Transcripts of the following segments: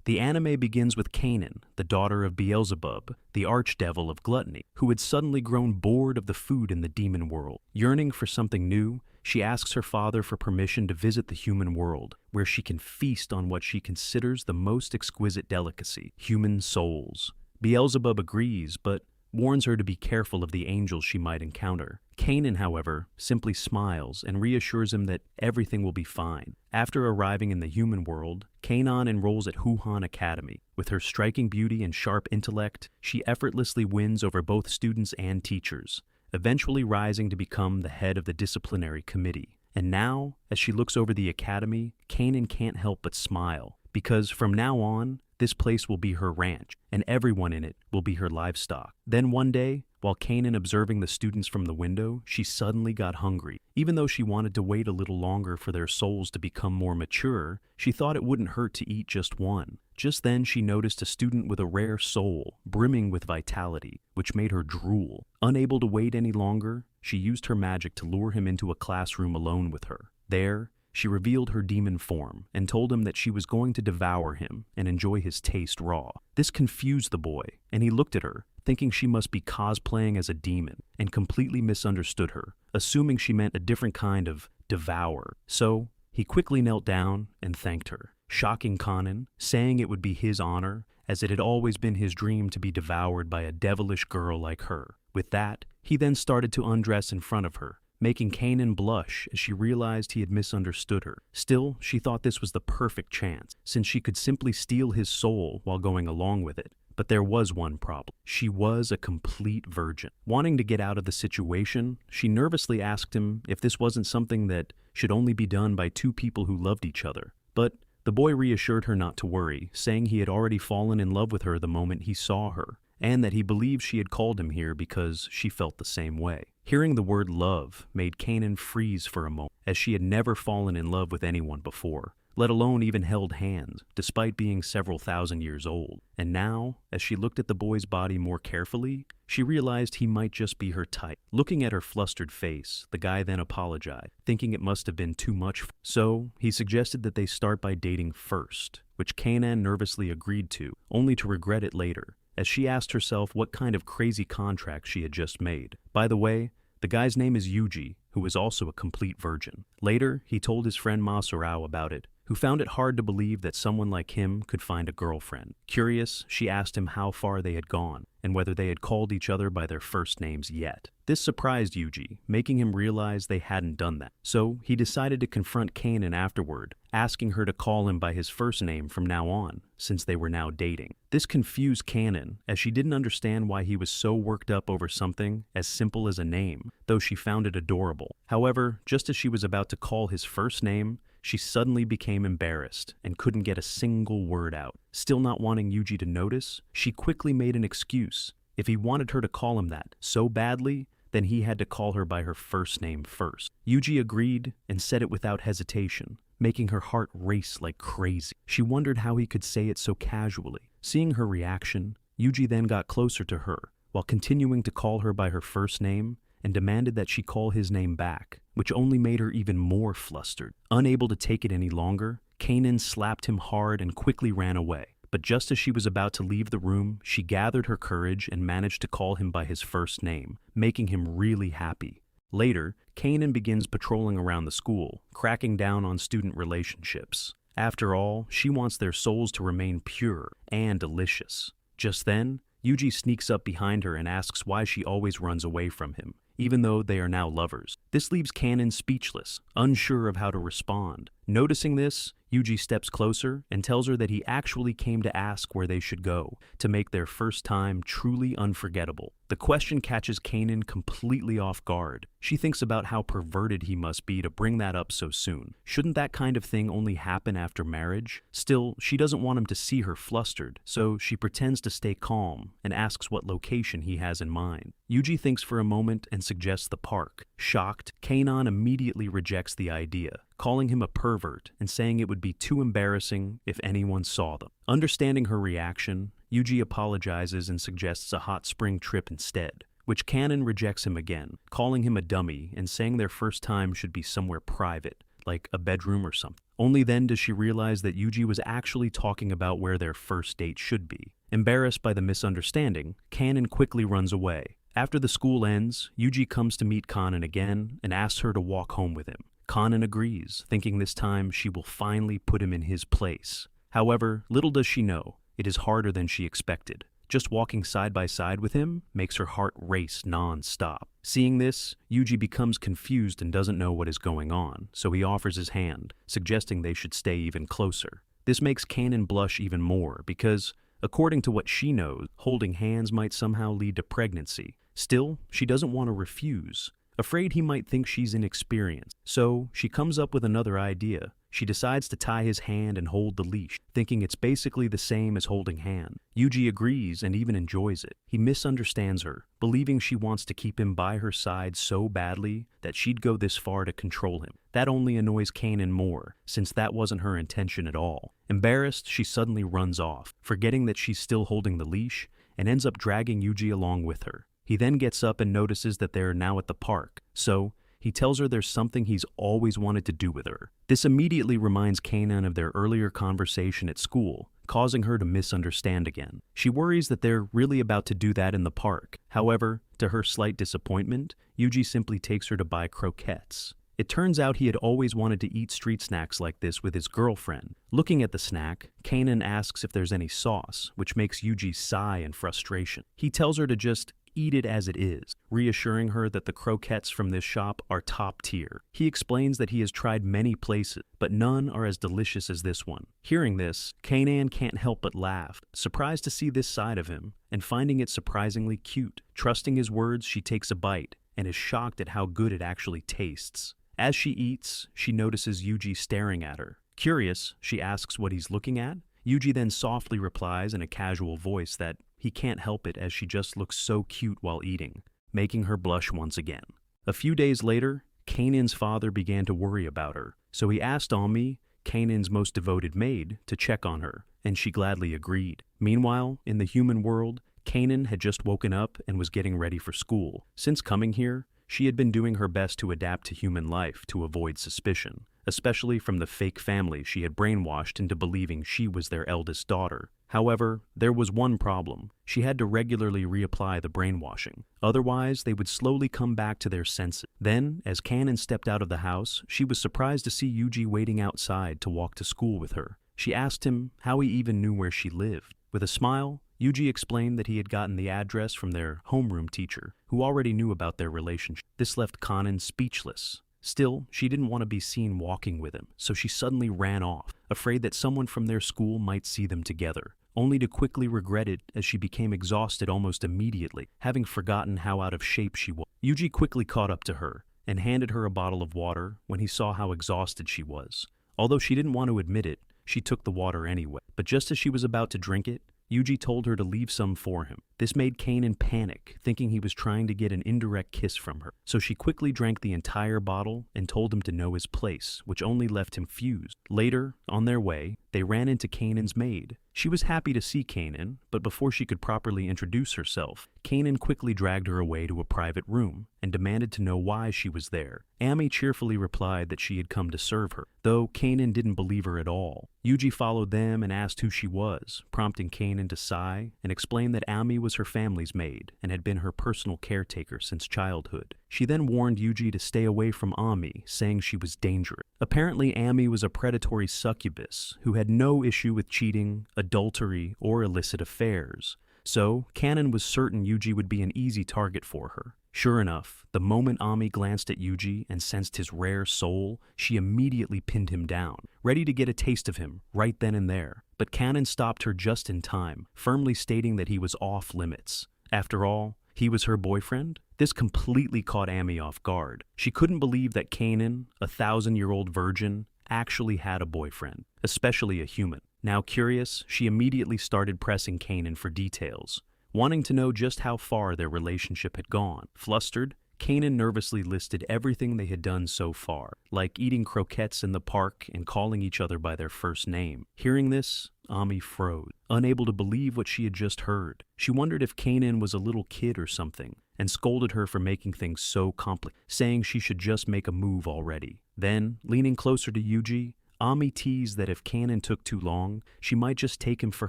The anime begins with Kanan, the daughter of Beelzebub, the archdevil of gluttony, who had suddenly grown bored of the food in the demon world. Yearning for something new, she asks her father for permission to visit the human world, where she can feast on what she considers the most exquisite delicacy, human souls. Beelzebub agrees, but warns her to be careful of the angels she might encounter. Kanan, however, simply smiles and reassures him that everything will be fine. After arriving in the human world, Kanan enrolls at Huhan Academy. With her striking beauty and sharp intellect, she effortlessly wins over both students and teachers, eventually rising to become the head of the disciplinary committee. And now, as she looks over the academy, Kanan can't help but smile, because from now on, this place will be her ranch, and everyone in it will be her livestock. Then one day, while Kanan observing the students from the window, she suddenly got hungry. Even though she wanted to wait a little longer for their souls to become more mature, she thought it wouldn't hurt to eat just one. Just then, she noticed a student with a rare soul, brimming with vitality, which made her drool. Unable to wait any longer, she used her magic to lure him into a classroom alone with her. There, she revealed her demon form and told him that she was going to devour him and enjoy his taste raw. This confused the boy, and he looked at her, thinking she must be cosplaying as a demon, and completely misunderstood her, assuming she meant a different kind of devour. So, he quickly knelt down and thanked her, shocking Kanan, saying it would be his honor, as it had always been his dream to be devoured by a devilish girl like her. With that, he then started to undress in front of her, making Kanan blush as she realized he had misunderstood her. Still, she thought this was the perfect chance, since she could simply steal his soul while going along with it. But there was one problem. She was a complete virgin. Wanting to get out of the situation, she nervously asked him if this wasn't something that should only be done by two people who loved each other. But the boy reassured her not to worry, saying he had already fallen in love with her the moment he saw her, and that he believed she had called him here because she felt the same way. Hearing the word love made Kanan freeze for a moment, as she had never fallen in love with anyone before, let alone even held hands, despite being several thousand years old. And now, as she looked at the boy's body more carefully, she realized he might just be her type. Looking at her flustered face, the guy then apologized, thinking it must have been too much. So, he suggested that they start by dating first, which Kanan nervously agreed to, only to regret it later, as she asked herself what kind of crazy contract she had just made. By the way, the guy's name is Yuji, who is also a complete virgin. Later, he told his friend Masurao about it, who found it hard to believe that someone like him could find a girlfriend. Curious, she asked him how far they had gone, and whether they had called each other by their first names yet. This surprised Yuji, making him realize they hadn't done that. So, he decided to confront Kanan afterward, asking her to call him by his first name from now on, since they were now dating. This confused Kanan, as she didn't understand why he was so worked up over something as simple as a name, though she found it adorable. However, just as she was about to call his first name, she suddenly became embarrassed and couldn't get a single word out. Still not wanting Yuji to notice, she quickly made an excuse. If he wanted her to call him that so badly, then he had to call her by her first name first. Yuji agreed and said it without hesitation, making her heart race like crazy. She wondered how he could say it so casually. Seeing her reaction, Yuji then got closer to her, while continuing to call her by her first name, and demanded that she call his name back, which only made her even more flustered. Unable to take it any longer, Kanan slapped him hard and quickly ran away. But just as she was about to leave the room, she gathered her courage and managed to call him by his first name, making him really happy. Later, Kanan begins patrolling around the school, cracking down on student relationships. After all, she wants their souls to remain pure and delicious. Just then, Yuji sneaks up behind her and asks why she always runs away from him, even though they are now lovers. This leaves Kanan speechless, unsure of how to respond. Noticing this, Yuji steps closer and tells her that he actually came to ask where they should go to make their first time truly unforgettable. The question catches Kanan completely off guard. She thinks about how perverted he must be to bring that up so soon. Shouldn't that kind of thing only happen after marriage? Still, she doesn't want him to see her flustered, so she pretends to stay calm and asks what location he has in mind. Yuji thinks for a moment and suggests the park. Shocked, Kanan immediately rejects the idea, calling him a pervert and saying it would be too embarrassing if anyone saw them. Understanding her reaction, Yuji apologizes and suggests a hot spring trip instead, which Kanan rejects him again, calling him a dummy and saying their first time should be somewhere private, like a bedroom or something. Only then does she realize that Yuji was actually talking about where their first date should be. Embarrassed by the misunderstanding, Kanan quickly runs away. After the school ends, Yuji comes to meet Kanan again and asks her to walk home with him. Kanan agrees, thinking this time she will finally put him in his place. However, little does she know, it is harder than she expected. Just walking side by side with him makes her heart race non-stop. Seeing this, Yuji becomes confused and doesn't know what is going on, so he offers his hand, suggesting they should stay even closer. This makes Kanan blush even more because, according to what she knows, holding hands might somehow lead to pregnancy. Still, she doesn't want to refuse, afraid he might think she's inexperienced. So, she comes up with another idea. She decides to tie his hand and hold the leash, thinking it's basically the same as holding hand. Yuji agrees and even enjoys it. He misunderstands her, believing she wants to keep him by her side so badly that she'd go this far to control him. That only annoys Kanan more, since that wasn't her intention at all. Embarrassed, she suddenly runs off, forgetting that she's still holding the leash, and ends up dragging Yuji along with her. He then gets up and notices that they are now at the park, so he tells her there's something he's always wanted to do with her. This immediately reminds Kanan of their earlier conversation at school, causing her to misunderstand again. She worries that they're really about to do that in the park. However, to her slight disappointment, Yuji simply takes her to buy croquettes. It turns out he had always wanted to eat street snacks like this with his girlfriend. Looking at the snack, Kanan asks if there's any sauce, which makes Yuji sigh in frustration. He tells her to just eat it as it is, reassuring her that the croquettes from this shop are top tier. He explains that he has tried many places, but none are as delicious as this one. Hearing this, Kanan can't help but laugh, surprised to see this side of him, and finding it surprisingly cute. Trusting his words, she takes a bite, and is shocked at how good it actually tastes. As she eats, she notices Yuji staring at her. Curious, she asks what he's looking at. Yuji then softly replies in a casual voice that he can't help it as she just looks so cute while eating, making her blush once again. A few days later, Kanan's father began to worry about her, so he asked Ami, Kanan's most devoted maid, to check on her, and she gladly agreed. Meanwhile, in the human world, Kanan had just woken up and was getting ready for school. Since coming here, she had been doing her best to adapt to human life to avoid suspicion, especially from the fake family she had brainwashed into believing she was their eldest daughter. However, there was one problem. She had to regularly reapply the brainwashing. Otherwise, they would slowly come back to their senses. Then, as Kanan stepped out of the house, she was surprised to see Yuji waiting outside to walk to school with her. She asked him how he even knew where she lived. With a smile, Yuji explained that he had gotten the address from their homeroom teacher, who already knew about their relationship. This left Kanan speechless. Still, she didn't want to be seen walking with him, so she suddenly ran off, afraid that someone from their school might see them together, only to quickly regret it as she became exhausted almost immediately, having forgotten how out of shape she was. Yuji quickly caught up to her and handed her a bottle of water when he saw how exhausted she was. Although she didn't want to admit it, she took the water anyway. But just as she was about to drink it, Yuji told her to leave some for him. This made Kanan panic, thinking he was trying to get an indirect kiss from her. So she quickly drank the entire bottle and told him to know his place, which only left him confused. Later, on their way, they ran into Kanan's maid. She was happy to see Kanan, but before she could properly introduce herself, Kanan quickly dragged her away to a private room and demanded to know why she was there. Ami cheerfully replied that she had come to serve her, though Kanan didn't believe her at all. Yuji followed them and asked who she was, prompting Kanan to sigh and explain that Ami was her family's maid and had been her personal caretaker since childhood. She then warned Yuji to stay away from Ami, saying she was dangerous. Apparently, Ami was a predatory succubus who had no issue with cheating, adultery, or illicit affairs. So, Kanan was certain Yuji would be an easy target for her. Sure enough, the moment Ami glanced at Yuji and sensed his rare soul, she immediately pinned him down, ready to get a taste of him right then and there. But Kanan stopped her just in time, firmly stating that he was off limits. After all, he was her boyfriend? This completely caught Ami off guard. She couldn't believe that Kanan, a 1,000-year-old virgin, actually had a boyfriend, especially a human. Now curious, she immediately started pressing Kanan for details, wanting to know just how far their relationship had gone. Flustered, Kanan nervously listed everything they had done so far, like eating croquettes in the park and calling each other by their first name. Hearing this, Ami froze, unable to believe what she had just heard. She wondered if Kanan was a little kid or something, and scolded her for making things so complicated, saying she should just make a move already. Then, leaning closer to Yuji, Ami teased that if Kanan took too long, she might just take him for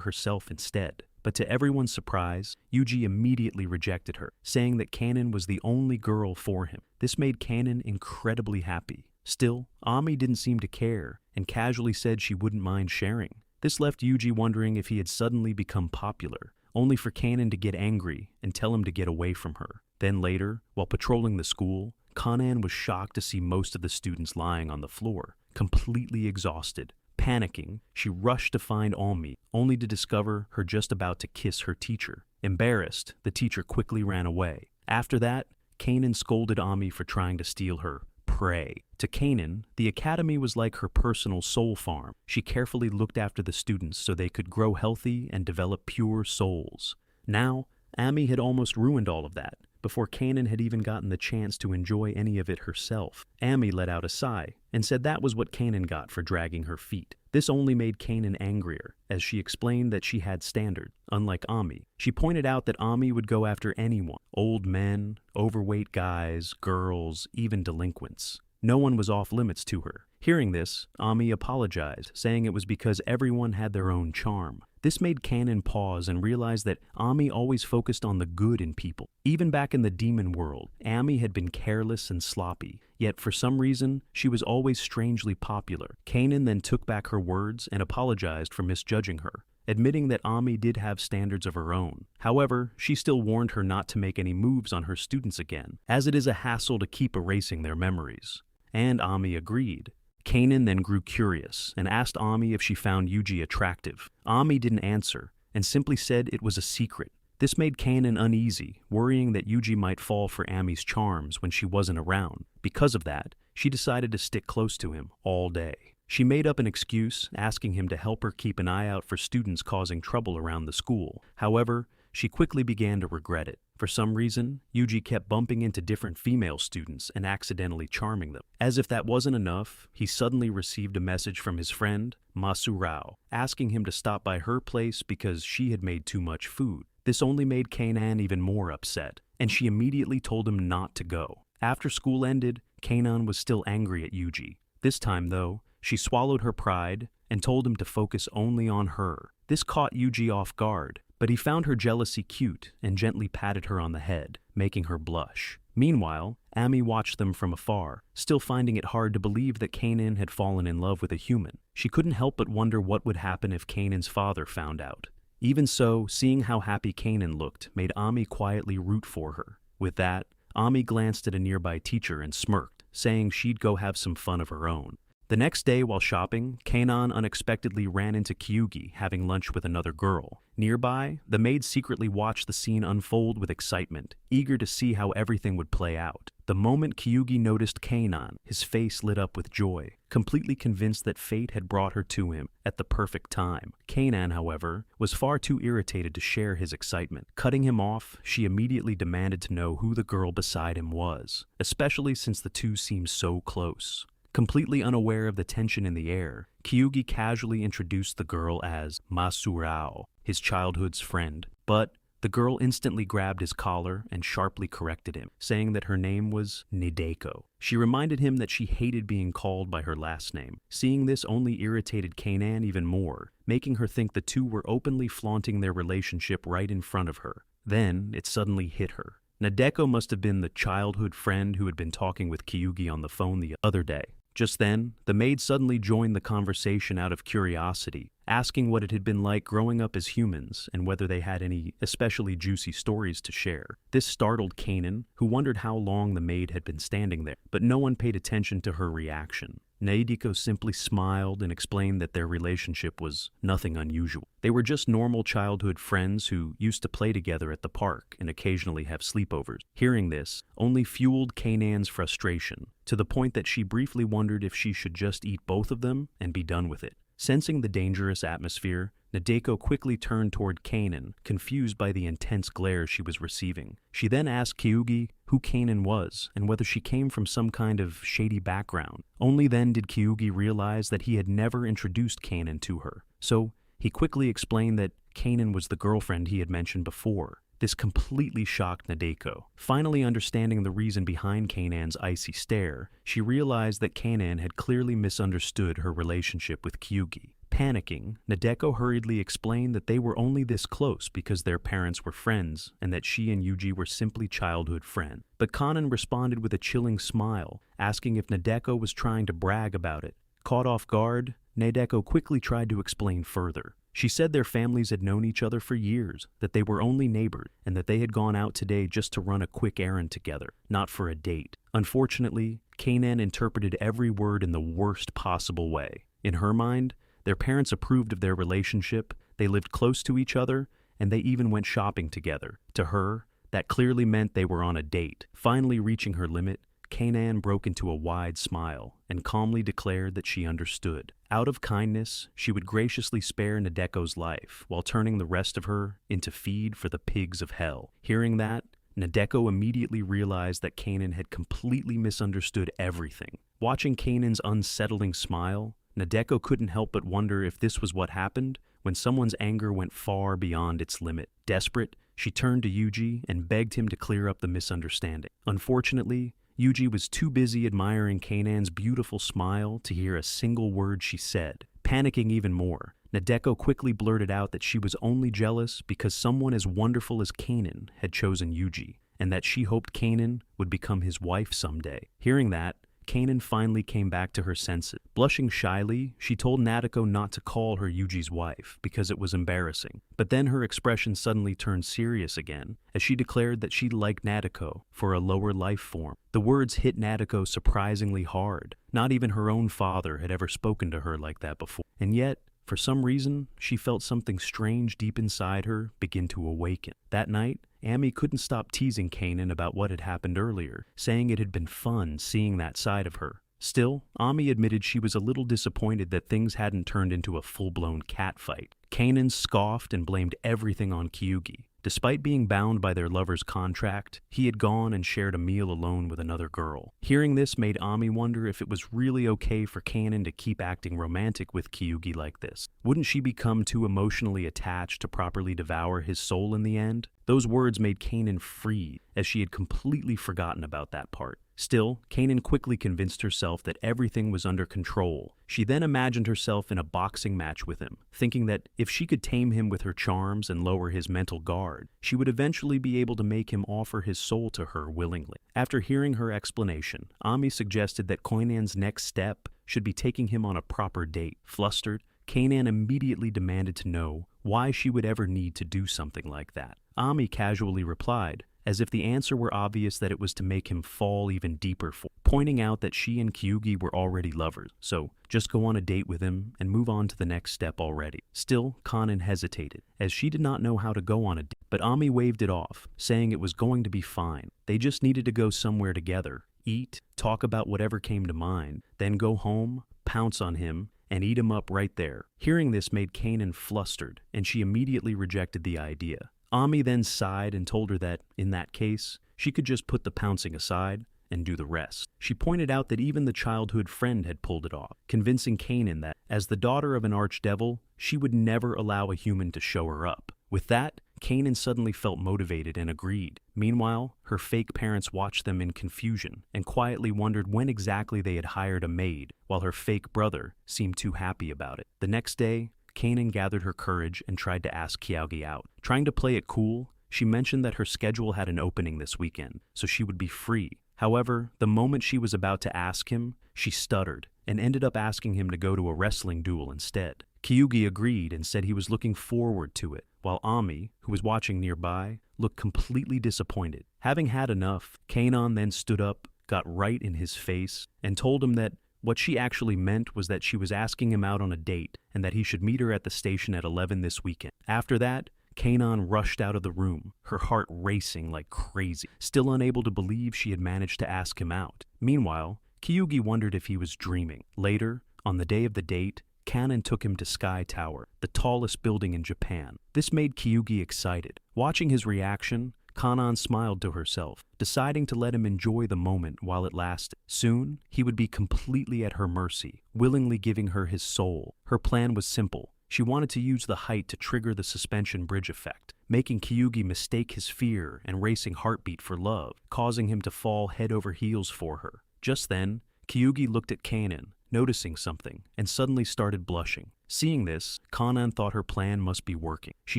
herself instead. But to everyone's surprise, Yuji immediately rejected her, saying that Kanan was the only girl for him. This made Kanan incredibly happy. Still, Ami didn't seem to care, and casually said she wouldn't mind sharing. This left Yuji wondering if he had suddenly become popular, only for Kanan to get angry and tell him to get away from her. Then later, while patrolling the school, Kanan was shocked to see most of the students lying on the floor, completely exhausted. Panicking, she rushed to find Ami, only to discover her just about to kiss her teacher. Embarrassed, the teacher quickly ran away. After that, Kanan scolded Ami for trying to steal her prey. To Kanan, the academy was like her personal soul farm. She carefully looked after the students so they could grow healthy and develop pure souls. Now, Ami had almost ruined all of that, before Kanan had even gotten the chance to enjoy any of it herself. Ami let out a sigh and said that was what Kanan got for dragging her feet. This only made Kanan angrier, as she explained that she had standards, unlike Ami. She pointed out that Ami would go after anyone, old men, overweight guys, girls, even delinquents. No one was off limits to her. Hearing this, Ami apologized, saying it was because everyone had their own charm. This made Kanan pause and realize that Ami always focused on the good in people. Even back in the demon world, Ami had been careless and sloppy, yet for some reason, she was always strangely popular. Kanan then took back her words and apologized for misjudging her, admitting that Ami did have standards of her own. However, she still warned her not to make any moves on her students again, as it is a hassle to keep erasing their memories. And Ami agreed. Kanan then grew curious and asked Ami if she found Yuji attractive. Ami didn't answer and simply said it was a secret. This made Kanan uneasy, worrying that Yuji might fall for Ami's charms when she wasn't around. Because of that, she decided to stick close to him all day. She made up an excuse, asking him to help her keep an eye out for students causing trouble around the school. However, she quickly began to regret it. For some reason, Yuji kept bumping into different female students and accidentally charming them. As if that wasn't enough, he suddenly received a message from his friend, Masurao, asking him to stop by her place because she had made too much food. This only made Kanan even more upset, and she immediately told him not to go. After school ended, Kanan was still angry at Yuji. This time, though, she swallowed her pride and told him to focus only on her. This caught Yuji off guard, but he found her jealousy cute and gently patted her on the head, making her blush. Meanwhile, Ami watched them from afar, still finding it hard to believe that Kanan had fallen in love with a human. She couldn't help but wonder what would happen if Kanan's father found out. Even so, seeing how happy Kanan looked made Ami quietly root for her. With that, Ami glanced at a nearby teacher and smirked, saying she'd go have some fun of her own. The next day, while shopping, Kanan unexpectedly ran into Kyugi having lunch with another girl. Nearby, the maid secretly watched the scene unfold with excitement, eager to see how everything would play out. The moment Kyugi noticed Kanan, his face lit up with joy, completely convinced that fate had brought her to him at the perfect time. Kanan, however, was far too irritated to share his excitement. Cutting him off, she immediately demanded to know who the girl beside him was, especially since the two seemed so close. Completely unaware of the tension in the air, Kyugi casually introduced the girl as Masurao, his childhood's friend. But the girl instantly grabbed his collar and sharply corrected him, saying that her name was Nideko. She reminded him that she hated being called by her last name. Seeing this only irritated Kanan even more, making her think the two were openly flaunting their relationship right in front of her. Then it suddenly hit her. Nadeko must have been the childhood friend who had been talking with Kyugi on the phone the other day. Just then, the maid suddenly joined the conversation out of curiosity, asking what it had been like growing up as humans and whether they had any especially juicy stories to share. This startled Kanan, who wondered how long the maid had been standing there, but no one paid attention to her reaction. Nadeko simply smiled and explained that their relationship was nothing unusual. They were just normal childhood friends who used to play together at the park and occasionally have sleepovers. Hearing this only fueled Kanan's frustration, to the point that she briefly wondered if she should just eat both of them and be done with it. Sensing the dangerous atmosphere, Nadeko quickly turned toward Kanan, confused by the intense glare she was receiving. She then asked Kyugi who Kanan was and whether she came from some kind of shady background. Only then did Kyugi realize that he had never introduced Kanan to her. So he quickly explained that Kanan was the girlfriend he had mentioned before. This completely shocked Nadeko. Finally understanding the reason behind Kanan's icy stare, she realized that Kanan had clearly misunderstood her relationship with Kyugi. Panicking, Nadeko hurriedly explained that they were only this close because their parents were friends and that she and Yuji were simply childhood friends. But Kanan responded with a chilling smile, asking if Nadeko was trying to brag about it. Caught off guard, Nadeko quickly tried to explain further. She said their families had known each other for years, that they were only neighbors, and that they had gone out today just to run a quick errand together, not for a date. Unfortunately, Kanan interpreted every word in the worst possible way. In her mind, their parents approved of their relationship, they lived close to each other, and they even went shopping together. To her, that clearly meant they were on a date. Finally reaching her limit, Kanan broke into a wide smile and calmly declared that she understood. Out of kindness, she would graciously spare Nadeko's life while turning the rest of her into feed for the pigs of hell. Hearing that, Nadeko immediately realized that Kanan had completely misunderstood everything. Watching Kanan's unsettling smile, Nadeko couldn't help but wonder if this was what happened when someone's anger went far beyond its limit. Desperate, she turned to Yuji and begged him to clear up the misunderstanding. Unfortunately, Yuji was too busy admiring Kanan's beautiful smile to hear a single word she said. Panicking even more, Nadeko quickly blurted out that she was only jealous because someone as wonderful as Kanan had chosen Yuji, and that she hoped Kanan would become his wife someday. Hearing that, Kanan finally came back to her senses. Blushing shyly, she told Nadeko not to call her Yuji's wife because it was embarrassing. But then her expression suddenly turned serious again as she declared that she liked Nadeko for a lower life form. The words hit Nadeko surprisingly hard. Not even her own father had ever spoken to her like that before. And yet, for some reason, she felt something strange deep inside her begin to awaken. That night, Ami couldn't stop teasing Kanan about what had happened earlier, saying it had been fun seeing that side of her. Still, Ami admitted she was a little disappointed that things hadn't turned into a full-blown catfight. Kanan scoffed and blamed everything on Kyugi. Despite being bound by their lover's contract, he had gone and shared a meal alone with another girl. Hearing this made Ami wonder if it was really okay for Kanan to keep acting romantic with Kyugi like this. Wouldn't she become too emotionally attached to properly devour his soul in the end? Those words made Kanan freeze, as she had completely forgotten about that part. Still, Kanan quickly convinced herself that everything was under control. She then imagined herself in a boxing match with him, thinking that if she could tame him with her charms and lower his mental guard, she would eventually be able to make him offer his soul to her willingly. After hearing her explanation, Ami suggested that Kanan's next step should be taking him on a proper date. Flustered, Kanan immediately demanded to know why she would ever need to do something like that. Ami casually replied, as if the answer were obvious, that it was to make him fall even deeper, pointing out that she and Kyugi were already lovers, so just go on a date with him and move on to the next step already. Still, Kanan hesitated, as she did not know how to go on a date, but Ami waved it off, saying it was going to be fine. They just needed to go somewhere together, eat, talk about whatever came to mind, then go home, pounce on him, and eat him up right there. Hearing this made Kanan flustered, and she immediately rejected the idea. Ami then sighed and told her that, in that case, she could just put the pouncing aside and do the rest. She pointed out that even the childhood friend had pulled it off, convincing Kanan that, as the daughter of an archdevil, she would never allow a human to show her up. With that, Kanan suddenly felt motivated and agreed. Meanwhile, her fake parents watched them in confusion and quietly wondered when exactly they had hired a maid, while her fake brother seemed too happy about it. The next day, Kanan gathered her courage and tried to ask Kyugi out. Trying to play it cool, she mentioned that her schedule had an opening this weekend, so she would be free. However, the moment she was about to ask him, she stuttered and ended up asking him to go to a wrestling duel instead. Kyugi agreed and said he was looking forward to it, while Ami, who was watching nearby, looked completely disappointed. Having had enough, Kanan then stood up, got right in his face, and told him that what she actually meant was that she was asking him out on a date and that he should meet her at the station at 11 this weekend. After that, Kanan rushed out of the room, her heart racing like crazy, still unable to believe she had managed to ask him out. Meanwhile, Kyugi wondered if he was dreaming. Later, on the day of the date, Kanan took him to Sky Tower, the tallest building in Japan. This made Kyugi excited. Watching his reaction, Kanan smiled to herself, deciding to let him enjoy the moment while it lasted. Soon, he would be completely at her mercy, willingly giving her his soul. Her plan was simple: She wanted to use the height to trigger the suspension bridge effect, making Kyugi mistake his fear and racing heartbeat for love, causing him to fall head over heels for her. Just then, Kyugi looked at Kanan, noticing something, and suddenly started blushing. Seeing this, Kanan thought her plan must be working. She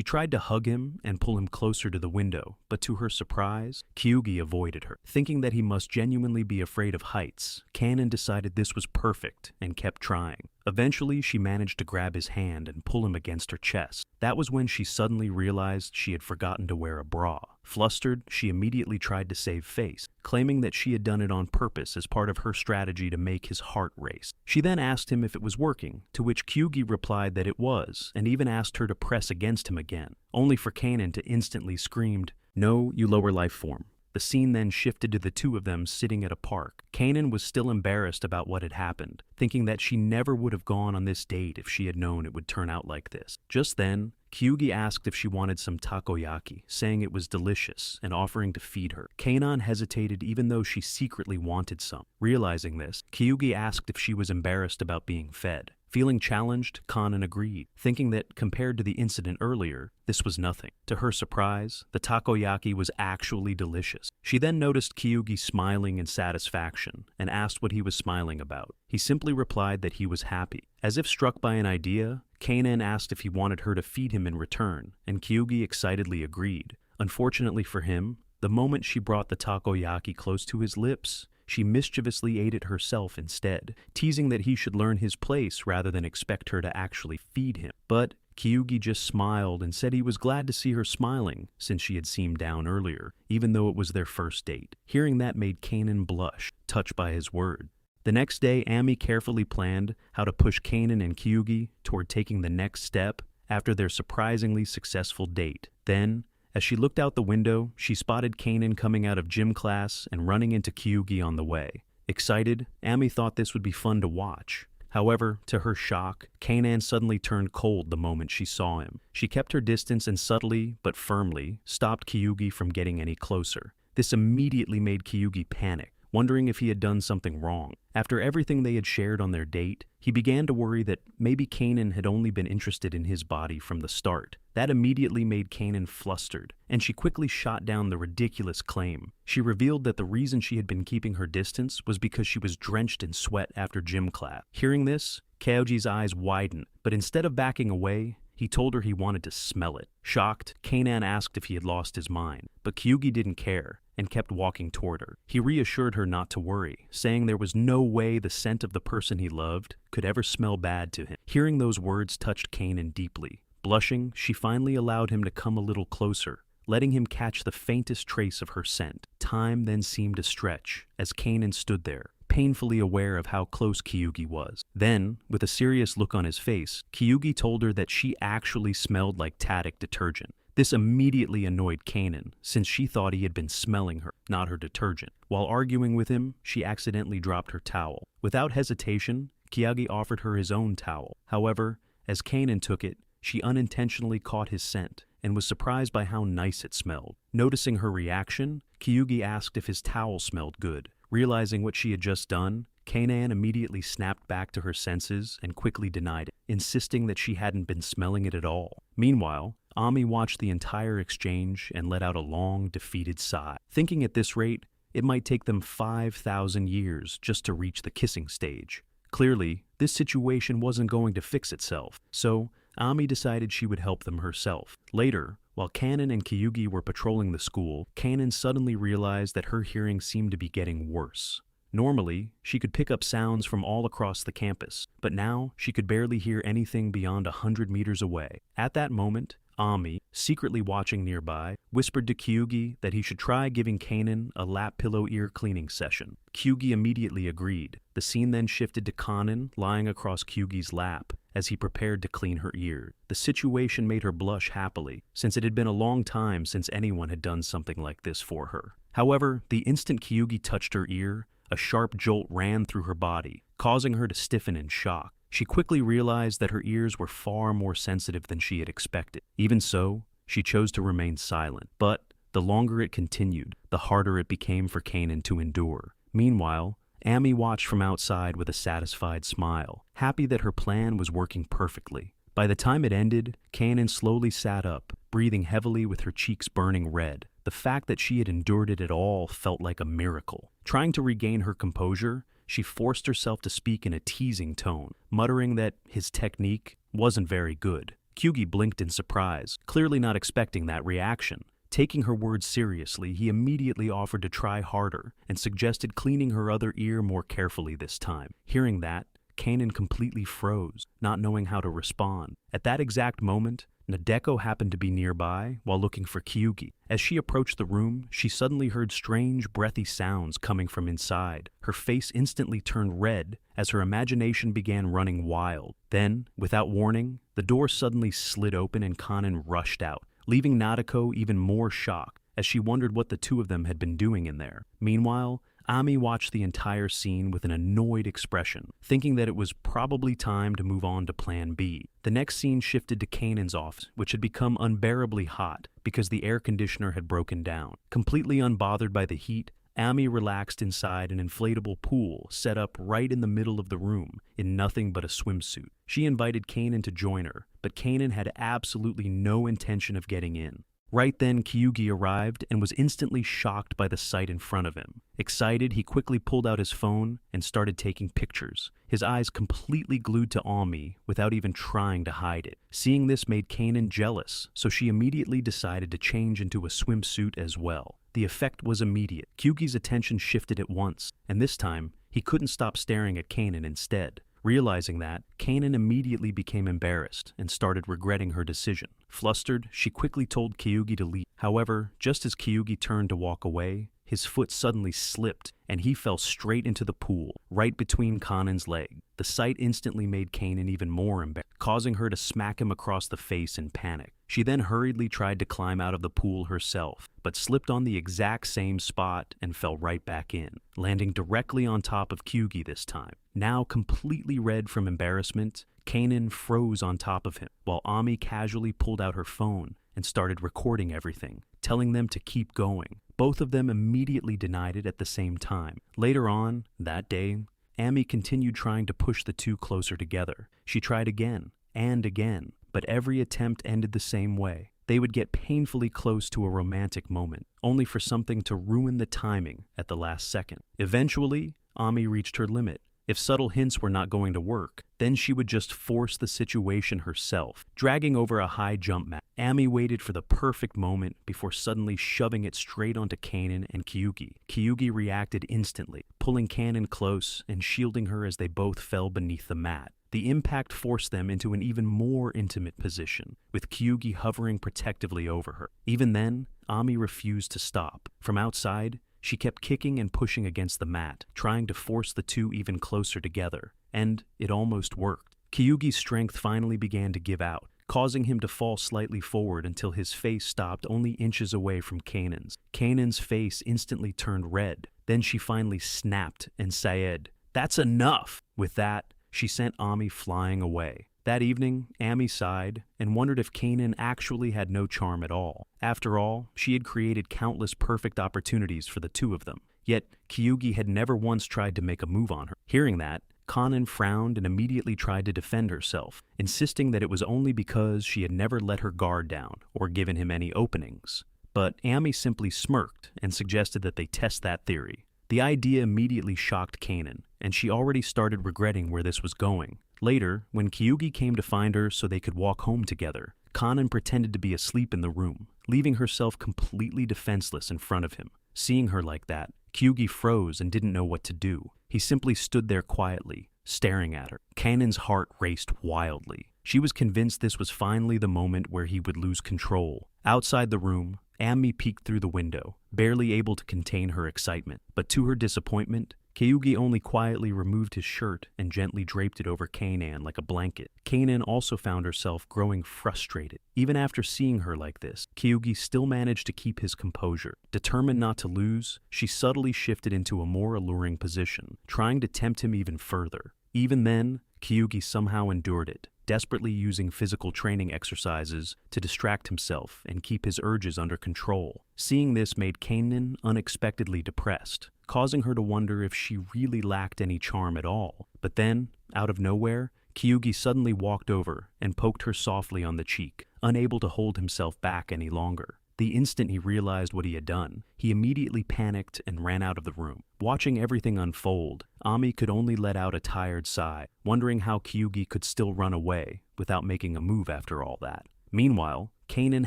tried to hug him and pull him closer to the window, but to her surprise, Kyugi avoided her. Thinking that he must genuinely be afraid of heights, Kanan decided this was perfect and kept trying. Eventually, she managed to grab his hand and pull him against her chest. That was when she suddenly realized she had forgotten to wear a bra. Flustered, she immediately tried to save face, claiming that she had done it on purpose as part of her strategy to make his heart race. She then asked him if it was working, to which Kyugi replied that it was, and even asked her to press against him again, only for Kanan to instantly scream, "No, you lower life form." The scene then shifted to the two of them sitting at a park. Kanan was still embarrassed about what had happened, thinking that she never would have gone on this date if she had known it would turn out like this. Just then, Kyugi asked if she wanted some takoyaki, saying it was delicious and offering to feed her. Kanan hesitated even though she secretly wanted some. Realizing this, Kyugi asked if she was embarrassed about being fed. Feeling challenged, Kanan agreed, thinking that compared to the incident earlier, this was nothing. To her surprise, the takoyaki was actually delicious. She then noticed Kyugi smiling in satisfaction and asked what he was smiling about. He simply replied that he was happy. As if struck by an idea, Kanan asked if he wanted her to feed him in return, and Kyugi excitedly agreed. Unfortunately for him, the moment she brought the takoyaki close to his lips, she mischievously ate it herself instead, teasing that he should learn his place rather than expect her to actually feed him. But Kyugi just smiled and said he was glad to see her smiling since she had seemed down earlier, even though it was their first date. Hearing that made Kanan blush, touched by his word. The next day, Ami carefully planned how to push Kanan and Kyugi toward taking the next step after their surprisingly successful date. Then, as she looked out the window, she spotted Kanan coming out of gym class and running into Kyugi on the way. Excited, Ami thought this would be fun to watch. However, to her shock, Kanan suddenly turned cold the moment she saw him. She kept her distance and subtly, but firmly, stopped Kyugi from getting any closer. This immediately made Kyugi panic, wondering if he had done something wrong. After everything they had shared on their date, he began to worry that maybe Kanan had only been interested in his body from the start. That immediately made Kanan flustered, and she quickly shot down the ridiculous claim. She revealed that the reason she had been keeping her distance was because she was drenched in sweat after gym class. Hearing this, Kyoji's eyes widened, but instead of backing away, he told her he wanted to smell it. Shocked, Kanan asked if he had lost his mind, but Kyugi didn't care and kept walking toward her. He reassured her not to worry, saying there was no way the scent of the person he loved could ever smell bad to him. Hearing those words touched Kanan deeply. Blushing, she finally allowed him to come a little closer, letting him catch the faintest trace of her scent. Time then seemed to stretch as Kanan stood there, painfully aware of how close Kyugi was. Then, with a serious look on his face, Kyugi told her that she actually smelled like Tadic detergent. This immediately annoyed Kanan, since she thought he had been smelling her, not her detergent. While arguing with him, she accidentally dropped her towel. Without hesitation, Kyugi offered her his own towel. However, as Kanan took it, she unintentionally caught his scent and was surprised by how nice it smelled. Noticing her reaction, Kyugi asked if his towel smelled good. Realizing what she had just done, Kanan immediately snapped back to her senses and quickly denied it, insisting that she hadn't been smelling it at all. Meanwhile, Ami watched the entire exchange and let out a long, defeated sigh, thinking at this rate, it might take them 5,000 years just to reach the kissing stage. Clearly, this situation wasn't going to fix itself, so Ami decided she would help them herself. Later, while Kanan and Kyugi were patrolling the school, Kanan suddenly realized that her hearing seemed to be getting worse. Normally, she could pick up sounds from all across the campus, but now she could barely hear anything beyond 100 meters away. At that moment, Ami, secretly watching nearby, whispered to Kyugi that he should try giving Kanan a lap pillow ear cleaning session. Kyugi immediately agreed. The scene then shifted to Kanan lying across Kyugi's lap as he prepared to clean her ear. The situation made her blush happily, since it had been a long time since anyone had done something like this for her. However, the instant Kyugi touched her ear, a sharp jolt ran through her body, causing her to stiffen in shock. She quickly realized that her ears were far more sensitive than she had expected. Even so, she chose to remain silent. But the longer it continued, the harder it became for Kanan to endure. Meanwhile, Ami watched from outside with a satisfied smile, happy that her plan was working perfectly. By the time it ended, Kanan slowly sat up, breathing heavily with her cheeks burning red. The fact that she had endured it at all felt like a miracle. Trying to regain her composure, she forced herself to speak in a teasing tone, muttering that his technique wasn't very good. Kyugi blinked in surprise, clearly not expecting that reaction. Taking her words seriously, he immediately offered to try harder and suggested cleaning her other ear more carefully this time. Hearing that, Kanan completely froze, not knowing how to respond. At that exact moment, Nadeko happened to be nearby while looking for Kyugi. As she approached the room, she suddenly heard strange, breathy sounds coming from inside. Her face instantly turned red as her imagination began running wild. Then, without warning, the door suddenly slid open and Kanan rushed out, leaving Nadeko even more shocked as she wondered what the two of them had been doing in there. Meanwhile, Ami watched the entire scene with an annoyed expression, thinking that it was probably time to move on to Plan B. The next scene shifted to Kanan's office, which had become unbearably hot because the air conditioner had broken down. Completely unbothered by the heat, Ami relaxed inside an inflatable pool set up right in the middle of the room in nothing but a swimsuit. She invited Kanan to join her, but Kanan had absolutely no intention of getting in. Right then, Kyugi arrived and was instantly shocked by the sight in front of him. Excited, he quickly pulled out his phone and started taking pictures, his eyes completely glued to Ami without even trying to hide it. Seeing this made Kanan jealous, so she immediately decided to change into a swimsuit as well. The effect was immediate. Kyugi's attention shifted at once, and this time, he couldn't stop staring at Kanan instead. Realizing that, Kanan immediately became embarrassed and started regretting her decision. Flustered, she quickly told Kyugi to leave. However, just as Kyugi turned to walk away, his foot suddenly slipped and he fell straight into the pool, right between Kanan's legs. The sight instantly made Kanan even more embarrassed, causing her to smack him across the face in panic. She then hurriedly tried to climb out of the pool herself, but slipped on the exact same spot and fell right back in, landing directly on top of Kyugi this time. Now completely red from embarrassment, Kanan froze on top of him, while Ami casually pulled out her phone and started recording everything, telling them to keep going. Both of them immediately denied it at the same time. Later on, that day, Ami continued trying to push the two closer together. She tried again and again, but every attempt ended the same way. They would get painfully close to a romantic moment, only for something to ruin the timing at the last second. Eventually, Ami reached her limit. If subtle hints were not going to work, then she would just force the situation herself. Dragging over a high jump mat, Ami waited for the perfect moment before suddenly shoving it straight onto Kanan and Kyugi. Kyugi reacted instantly, pulling Kanan close and shielding her as they both fell beneath the mat. The impact forced them into an even more intimate position, with Kyugi hovering protectively over her. Even then, Ami refused to stop. From outside, she kept kicking and pushing against the mat, trying to force the two even closer together, and it almost worked. Kyugi's strength finally began to give out, causing him to fall slightly forward until his face stopped only inches away from Kanan's. Kanan's face instantly turned red. Then she finally snapped and said, "That's enough!" With that, she sent Ami flying away. That evening, Ami sighed and wondered if Kanan actually had no charm at all. After all, she had created countless perfect opportunities for the two of them. Yet, Kyugi had never once tried to make a move on her. Hearing that, Kanan frowned and immediately tried to defend herself, insisting that it was only because she had never let her guard down or given him any openings. But Ami simply smirked and suggested that they test that theory. The idea immediately shocked Kanan, and she already started regretting where this was going. Later, when Kyugi came to find her so they could walk home together, Kanan pretended to be asleep in the room, leaving herself completely defenseless in front of him. Seeing her like that, Kyugi froze and didn't know what to do. He simply stood there quietly, staring at her. Kanan's heart raced wildly. She was convinced this was finally the moment where he would lose control. Outside the room, Ami peeked through the window, barely able to contain her excitement. But to her disappointment, Kyugi only quietly removed his shirt and gently draped it over Kanan like a blanket. Kanan also found herself growing frustrated. Even after seeing her like this, Kyugi still managed to keep his composure. Determined not to lose, she subtly shifted into a more alluring position, trying to tempt him even further. Even then, Kyugi somehow endured it, desperately using physical training exercises to distract himself and keep his urges under control. Seeing this made Kanan unexpectedly depressed, causing her to wonder if she really lacked any charm at all. But then, out of nowhere, Kyugi suddenly walked over and poked her softly on the cheek, unable to hold himself back any longer. The instant he realized what he had done, he immediately panicked and ran out of the room. Watching everything unfold, Ami could only let out a tired sigh, wondering how Kyugi could still run away without making a move after all that. Meanwhile, Kanan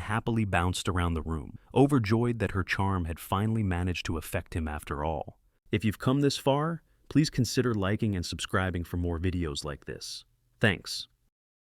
happily bounced around the room, overjoyed that her charm had finally managed to affect him after all. If you've come this far, please consider liking and subscribing for more videos like this. Thanks.